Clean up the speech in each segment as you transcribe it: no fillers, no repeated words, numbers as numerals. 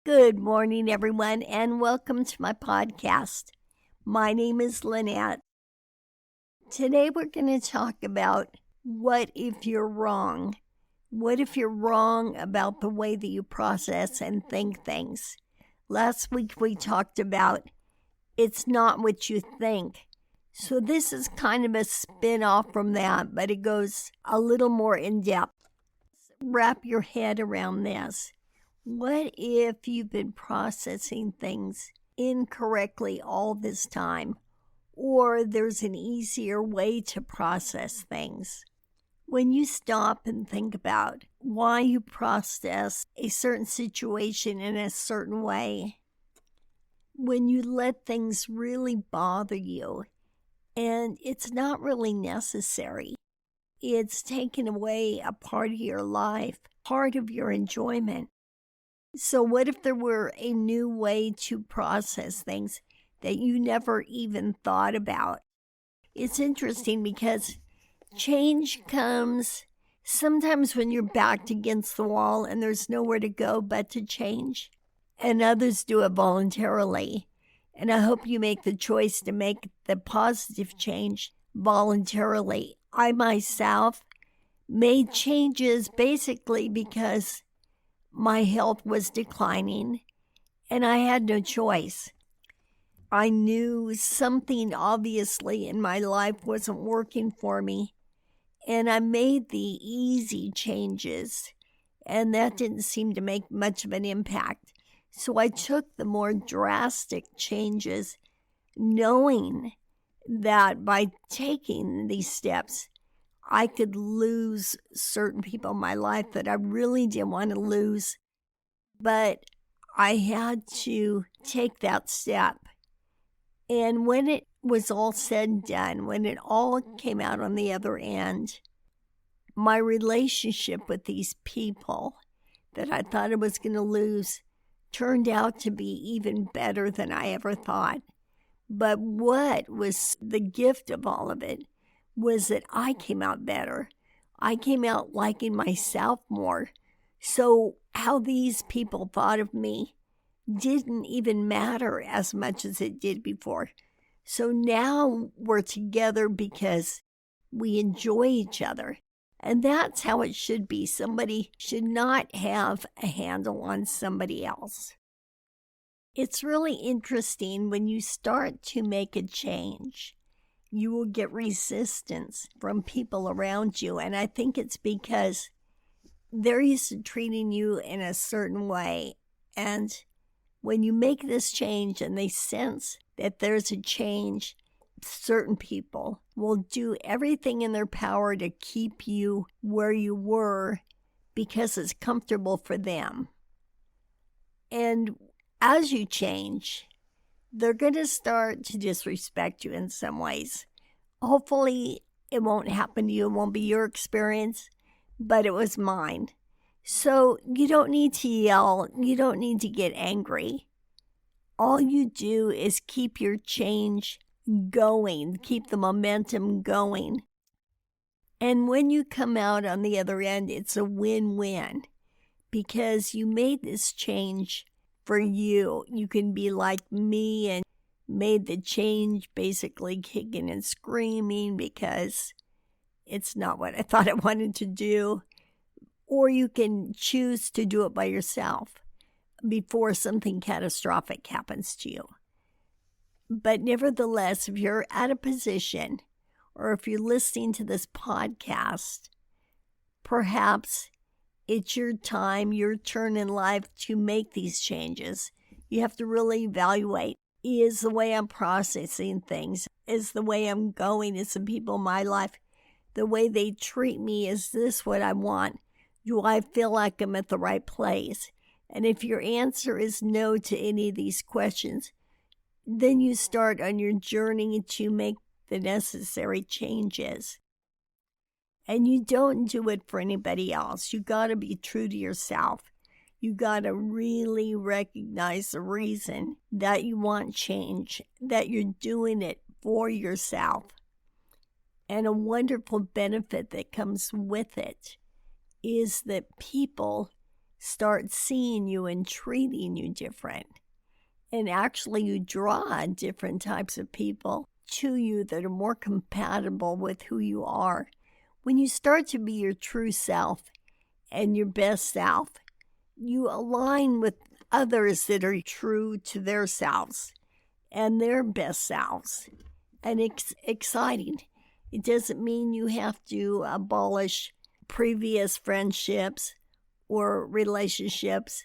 Good morning, everyone, and welcome to my podcast. My name is Lynette. Today we're going to talk about what if you're wrong? What if you're wrong about the way that you process and think things? Last week we talked about it's not what you think. So this is kind of a spin-off from that, but it goes a little more in depth. Wrap your head around this. What if you've been processing things incorrectly all this time, or there's an easier way to process things? When you stop and think about why you process a certain situation in a certain way, when you let things really bother you, and it's not really necessary, it's taken away a part of your life, part of your enjoyment. So what if there were a new way to process things that you never even thought about? It's interesting because change comes sometimes when you're backed against the wall and there's nowhere to go but to change. And others do it voluntarily. And I hope you make the choice to make the positive change voluntarily. I myself made changes basically because my health was declining, and I had no choice. I knew something obviously in my life wasn't working for me, and I made the easy changes, and that didn't seem to make much of an impact. So I took the more drastic changes, knowing that by taking these steps, I could lose certain people in my life that I really didn't want to lose, but I had to take that step. And when it was all said and done, when it all came out on the other end, my relationship with these people that I thought I was going to lose turned out to be even better than I ever thought. But what was the gift of all of it was that I came out better. I came out liking myself more. So how these people thought of me didn't even matter as much as it did before. So now we're together because we enjoy each other. And that's how it should be. Somebody should not have a handle on somebody else. It's really interesting when you start to make a change. You will get resistance from people around you. And I think it's because they're used to treating you in a certain way. And when you make this change and they sense that there's a change, certain people will do everything in their power to keep you where you were because it's comfortable for them. And as you change, they're going to start to disrespect you in some ways. Hopefully, it won't happen to you. It won't be your experience, but it was mine. So you don't need to yell. You don't need to get angry. All you do is keep your change going, keep the momentum going. And when you come out on the other end, it's a win-win because you made this change for you. You can be like me and made the change basically kicking and screaming because it's not what I thought I wanted to do. Or you can choose to do it by yourself before something catastrophic happens to you. But nevertheless, if you're at a position or if you're listening to this podcast, perhaps it's your time, your turn in life to make these changes. You have to really evaluate, is the way I'm processing things, is the way I'm going, is the people in my life, the way they treat me, is this what I want? Do I feel like I'm at the right place? And if your answer is no to any of these questions, then you start on your journey to make the necessary changes. And you don't do it for anybody else. You got to be true to yourself. You got to really recognize the reason that you want change, that you're doing it for yourself. And a wonderful benefit that comes with it is that people start seeing you and treating you different. And actually, you draw different types of people to you that are more compatible with who you are. When you start to be your true self and your best self, you align with others that are true to their selves and their best selves. And it's exciting. It doesn't mean you have to abolish previous friendships or relationships,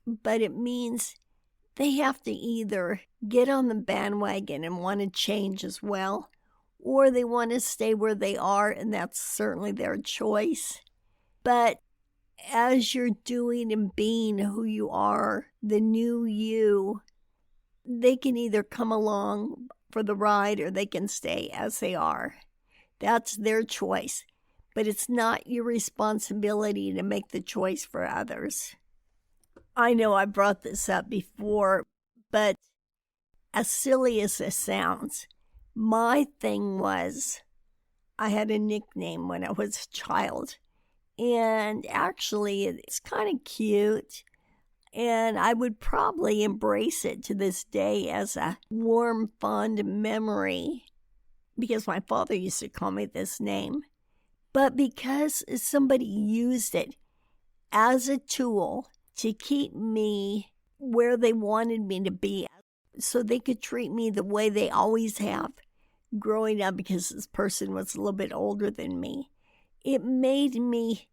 but it means they have to either get on the bandwagon and want to change as well, or they want to stay where they are, and that's certainly their choice. But as you're doing and being who you are, the new you, they can either come along for the ride or they can stay as they are. That's their choice. But it's not your responsibility to make the choice for others. I know I brought this up before, but as silly as this sounds, my thing was I had a nickname when I was a child. And actually, it's kind of cute. And I would probably embrace it to this day as a warm, fond memory because my father used to call me this name. But because somebody used it as a tool to keep me where they wanted me to be so they could treat me the way they always have growing up because this person was a little bit older than me, it made me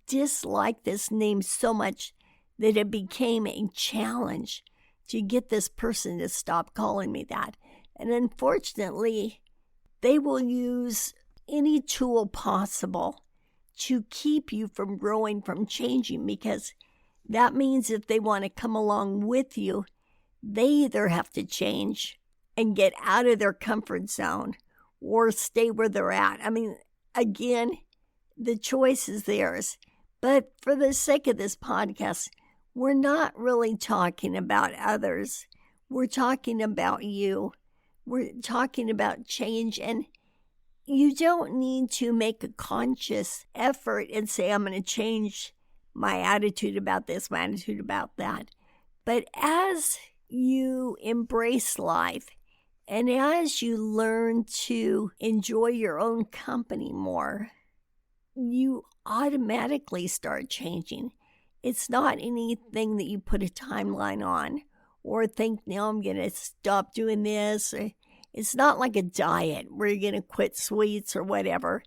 dislike this name so much that it became a challenge to get this person to stop calling me that. And unfortunately, they will use any tool possible to keep you from growing, from changing, because that means if they want to come along with you, they either have to change and get out of their comfort zone or stay where they're at. I mean, again, the choice is theirs. But for the sake of this podcast, we're not really talking about others. We're talking about you. We're talking about change, and you don't need to make a conscious effort and say, I'm going to change my attitude about this, my attitude about that. But as you embrace life and as you learn to enjoy your own company more, you automatically start changing. It's not anything that you put a timeline on or think, now I'm going to stop doing this. It's not like a diet where you're going to quit sweets or whatever.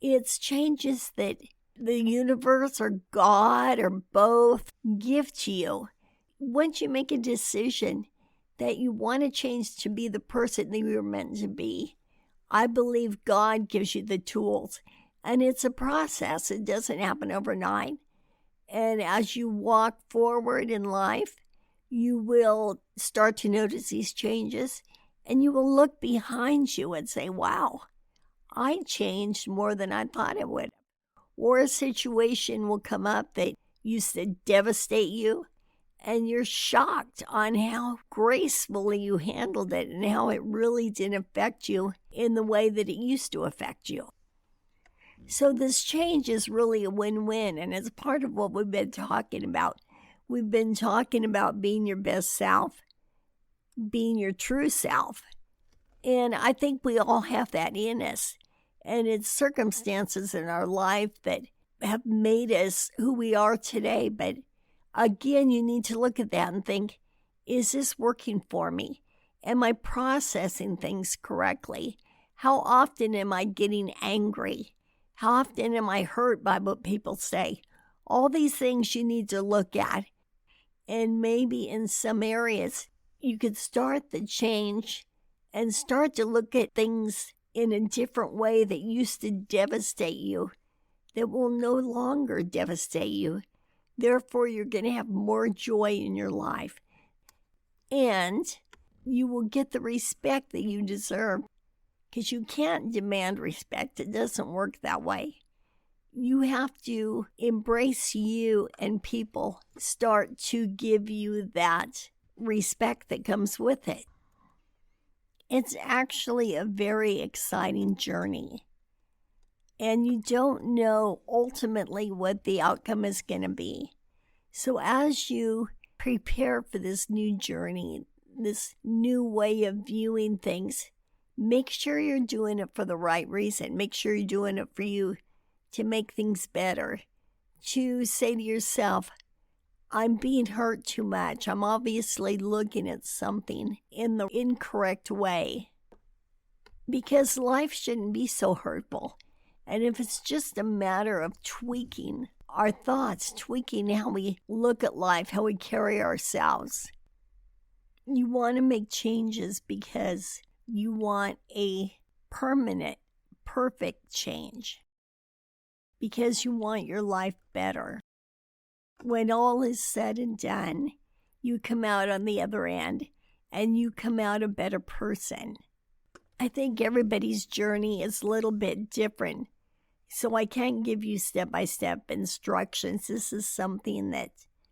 It's changes that the universe or God or both give to you. Once you make a decision that you want to change to be the person that you're meant to be, I believe God gives you the tools. And it's a process. It doesn't happen overnight. And as you walk forward in life, you will start to notice these changes. And you will look behind you and say, wow, I changed more than I thought it would. Or a situation will come up that used to devastate you, and you're shocked on how gracefully you handled it and how it really didn't affect you in the way that it used to affect you. So this change is really a win-win, and it's part of what we've been talking about. We've been talking about being your best self, being your true self. And I think we all have that in us. And it's circumstances in our life that have made us who we are today. But again, you need to look at that and think, is this working for me? Am I processing things correctly? How often am I getting angry? How often am I hurt by what people say? All these things you need to look at. And maybe in some areas, you could start the change and start to look at things in a different way that used to devastate you, that will no longer devastate you. Therefore, you're going to have more joy in your life. And you will get the respect that you deserve, because you can't demand respect. It doesn't work that way. You have to embrace you, and people start to give you that respect that comes with it. It's actually a very exciting journey. And you don't know ultimately what the outcome is going to be. So as you prepare for this new journey, this new way of viewing things, make sure you're doing it for the right reason. Make sure you're doing it for you to make things better. To say to yourself, I'm being hurt too much. I'm obviously looking at something in the incorrect way. Because life shouldn't be so hurtful. And if it's just a matter of tweaking our thoughts, tweaking how we look at life, how we carry ourselves, you want to make changes because you want a permanent, perfect change. Because you want your life better. When all is said and done, you come out on the other end and you come out a better person. I think everybody's journey is a little bit different, so I can't give you step-by-step instructions. This is something that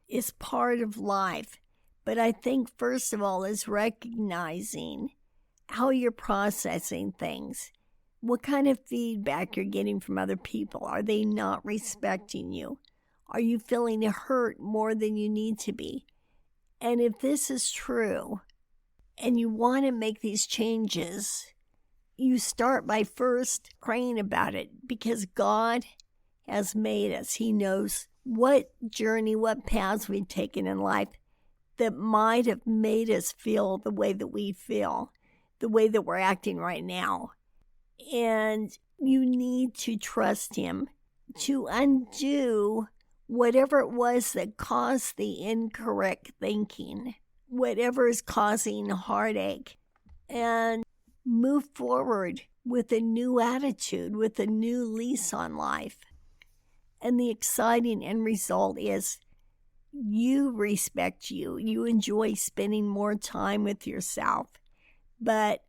is part of life. But I think, first of all, is recognizing how you're processing things. What kind of feedback you're getting from other people? Are they not respecting you? Are you feeling hurt more than you need to be? And if this is true, and you want to make these changes, you start by first praying about it, because God has made us. He knows what journey, what paths we've taken in life that might have made us feel the way that we feel, the way that we're acting right now. And you need to trust Him to undo whatever it was that caused the incorrect thinking, whatever is causing heartache, and move forward with a new attitude, with a new lease on life. And the exciting end result is you respect you. You enjoy spending more time with yourself. But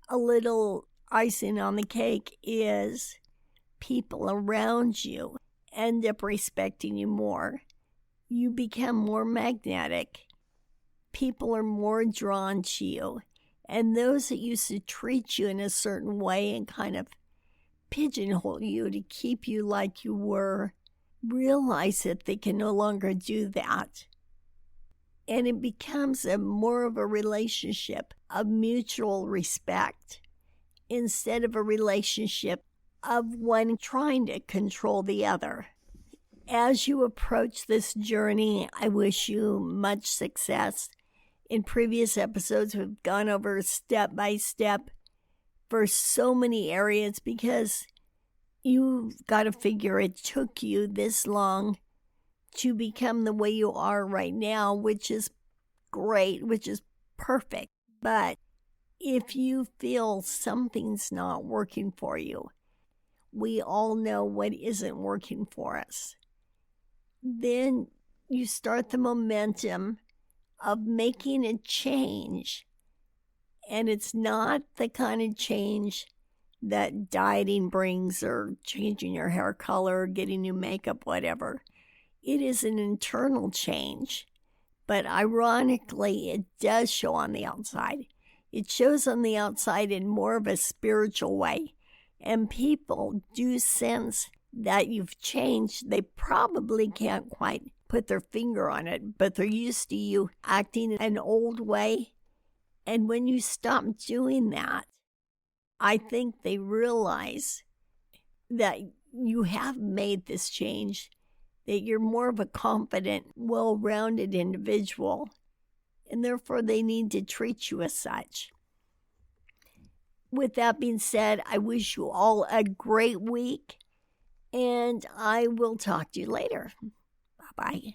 a little icing on the cake is people around you end up respecting you more. You become more magnetic. People are more drawn to you. And those that used to treat you in a certain way and kind of pigeonhole you to keep you like you were, realize that they can no longer do that. And it becomes more of a relationship of mutual respect instead of a relationship of one trying to control the other. As you approach this journey, I wish you much success. In previous episodes, we've gone over step by step for so many areas because you've got to figure it took you this long to become the way you are right now, which is great, which is perfect. But if you feel something's not working for you, we all know what isn't working for us. Then you start the momentum of making a change. And it's not the kind of change that dieting brings, or changing your hair color, getting new makeup, whatever. It is an internal change. But ironically, it does show on the outside. It shows on the outside in more of a spiritual way. And people do sense that you've changed. They probably can't quite put their finger on it, but they're used to you acting an old way. And when you stop doing that, I think they realize that you have made this change, that you're more of a confident, well-rounded individual, and therefore they need to treat you as such. With that being said, I wish you all a great week, and I will talk to you later. Bye-bye.